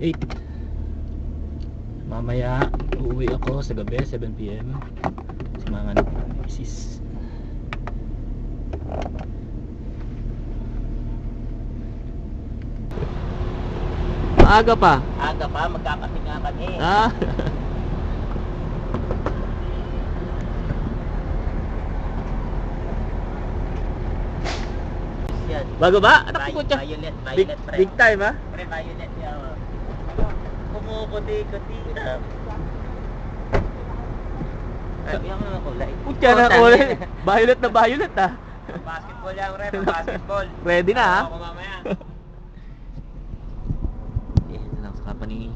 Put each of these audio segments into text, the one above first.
8. Mamaya uuwi ako sa gabi 7 PM sa mga misis. Maaga pa. Aga pa, magkakatinga kami. Ah. Yan. Bago ba? Anak ko siya. Violet, Big, violet pre. big time ha. Pre, violet yan. Kumukuti-kuti na. Sabi ang mga kulay. Putya na kulay. Violet na violet ah. Basketball yan, pre. Basketball. Ready na ha. Ako mamaya. Ito lang sa company.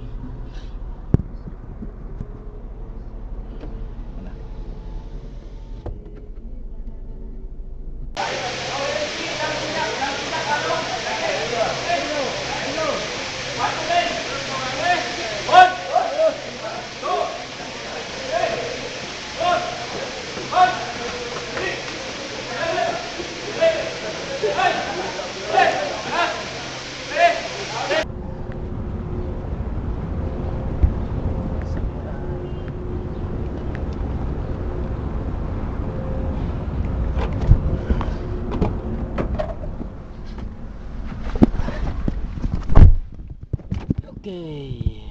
Okay.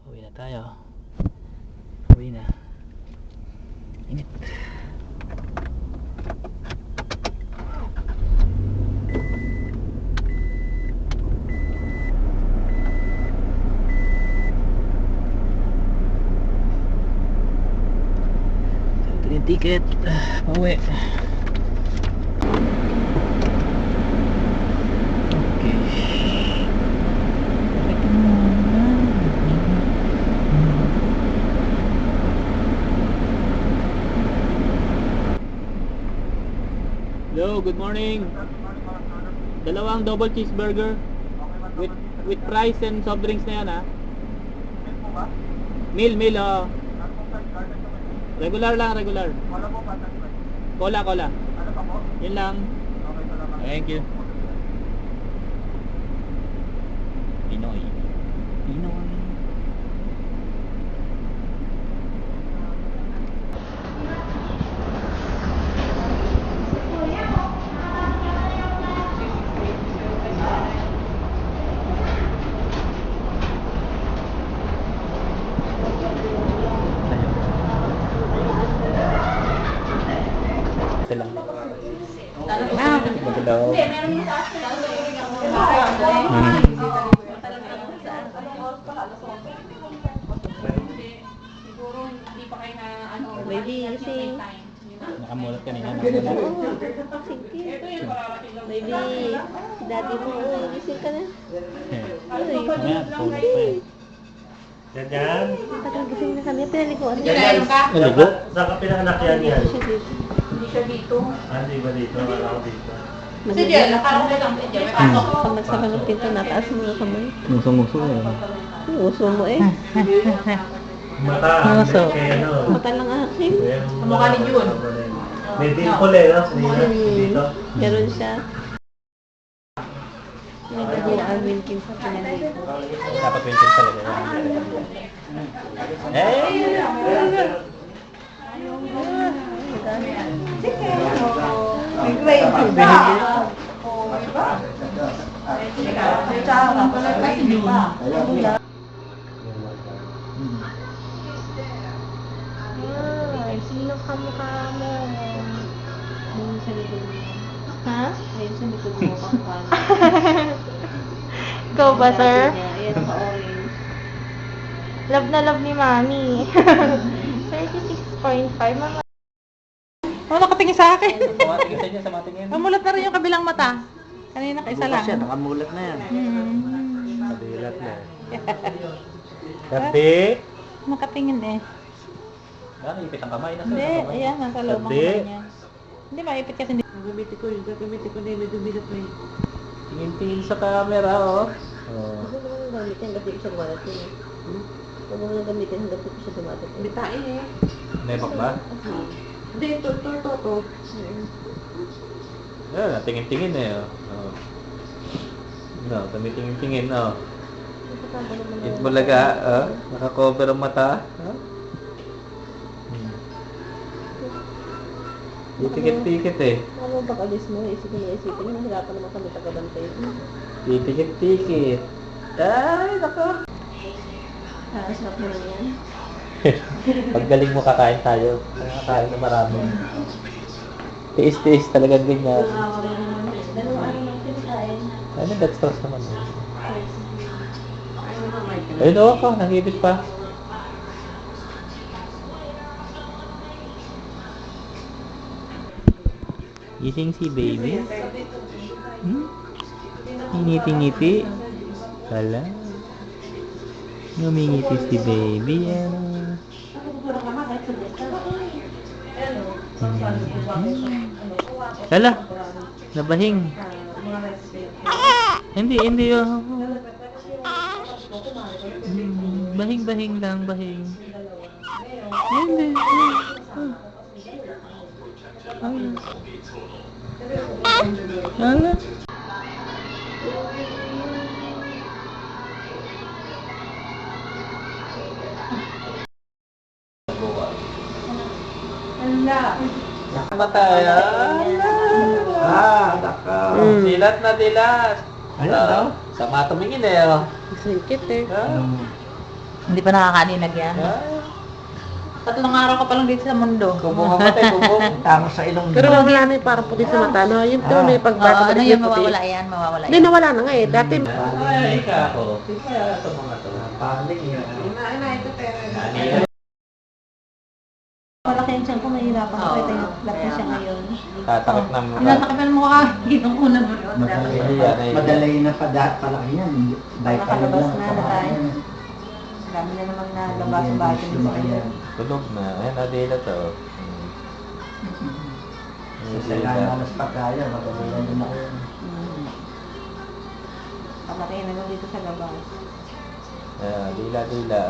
Pauwi na tayo. Pauwi na. Init. Ito yung ticket. Pauwi. Hello, good morning. Dalawang double cheeseburger with fries and soft drinks na yan ha. Meal oh. Regular lang, regular. Cola. Yun lang. Thank you. Pinoy. Ito lang. Magalaw. Siguro hindi pa kayo na ano. Baby, gising. Nakamulat kanina. Sige. Baby, si daddy mo, uy, gising ka na. Uy, Mamaya, tulog pa eh. Yan. tagal gising na kami. Pinaliguan niya. Ganyan ka? Naligo? Saan ka pinanganak yan yan? Siya dito. Hindi siya dito. Hindi ba dito? Wala ako dito. Kasi diyan, nakarang ko lang diyan. May pasok. Pag nagsara ng pinto, nataas mo na kamay. Muso-muso eh. Uso mo eh. Mata. Aso. Kaya ano. Mata lang akin. Kamukha ni Jun. May dimple eh, no? Dito. Meron siya. Nagagawa Wilkins sa pinaligo. Dapat winter talaga. May grade ka. Sino ka mukha mo? Ayun sa likod mo. Ha? Ayun sa likod mo pang Ikaw ba, sir? Ayan, naka-orange. Love na love ni Mami. 36.5. Mama. Oh, nakatingin sa akin. Tumatingin sa inyo, sa matingin. Mamulat na rin yung kabilang mata. Kanina ka isa lang. Siya, nakamulat na yan. Kabilat na. Gabi. Nakatingin eh. Ipit ang kamay na Hindi, ayan, nasa loob ang Hindi. kamay niya. Hindi, maipit kasi hindi. Gagamitin ko na yung medyo bilat na yun. Tingin-tingin sa camera, oh. Gusto mo nang gamitin, ba't di ko siya gumatin eh? Huwag mo nang gamitin, ba't di ko siya gumatin eh? Bitain eh. Nebak ba? Hindi, to. Yan, tingin-tingin eh, oh. No, tumitingin-tingin, oh. Itbulaga, nakakover ang mata. Titikit-tikit eh. Ano ba kalis mo? Isipin mo, mahirapan naman kami taga-bantay. Titikit-tikit. Ay, nako. Sarap mo lang yan. Paggaling mo kakain tayo. Kakain na marami. Tiis-tiis talaga ganyan. Dalawang araw lang kinakain. Ano, dextrose naman. Ayun o ako, nangibig pa. Gising si baby. Ngiti-ngiti. Wala. Ngumingiti si baby. Hala. Nabahing. Hindi. Bahing lang, bahing. Hindi. Hala. Mataya. Naka. Dilat na dilat. Ayun daw. Sama tumingin eh. Singkit eh. Hindi pa nakakaninag yan. 3 araw ka pa lang dito sa mundo. Kubong ang matay, kubong. Tama sa ilong. Pero wag yan eh, parang puti sa mata. No? Yung pero may Oo, pagbata ano yung mawawala yan? Mawawala Hindi, yan. nawala na nga eh. Dati, Ay, ikaw. Ito mga to. Paling yan. Malaki yung tiyan ko, mahirapan ko. Ito yung laki siya ngayon. Tatakot na mo. Pinatakipan mo ka. Itong unang bulot. Madalay na palaki yan. Nakalabas na na tayo. Dami na naman na labas ang bahay ko sa iyo. Tulog na. Ayan, nadila to. Mas pagkaya, madalay na din ako yan. Pamatay na lang dito sa labas. Ayan, dila. Dila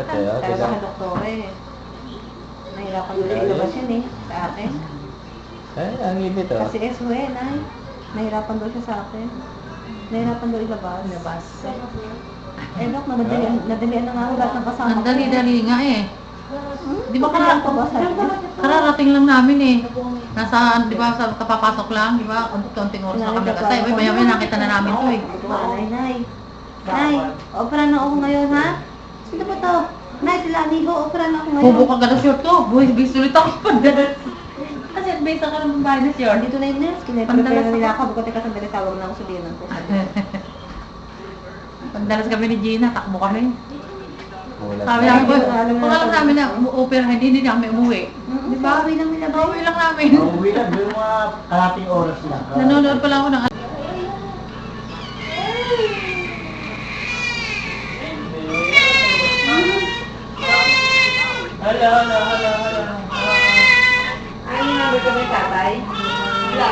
to. Sabi Dila. sa doktor eh. Nahirapan ko rin ilabas yun eh, sa akin. Ay, ang init to. Kasi SO eh, nay. Nahirapan daw siya sa akin. Nahirapan daw ilabas. Ilabas. Eh, dok, nadalian na nga ako lahat ng kasama Ang dali-dali nga eh. Di ba kailangan ko ba sa Kararating lang namin eh. Nasa, di ba, sa kapapasok lang, di ba? Kaunting oras na kami kasay. Maya-maya nakita na namin to eh. Nay. Nay, opera na ako ngayon ha? Sino ba to? Nay, sila amigo, opera na ako ngayon. Bubuk ang gano'n short ko. Buhay, bisulit ako pagdalas. Kasi base ka ng bahay na short. Dito na yung nurse, kinaprepare na nila ako. Bukod ka sandali, tawag na ako sa diyan ko. Pagdalas kami ni Gina, takbo kami. Wala. Sabi namin ko, kung alam namin na opera, hindi na kami umuwi. Di ba? Uwi lang nila ba? Umuwi lang namin. Uwi lang, yung mga kalating oras lang. Nanonood pa lang ako ng Hala. Ay, yung number ko ba yung tatay? Wala.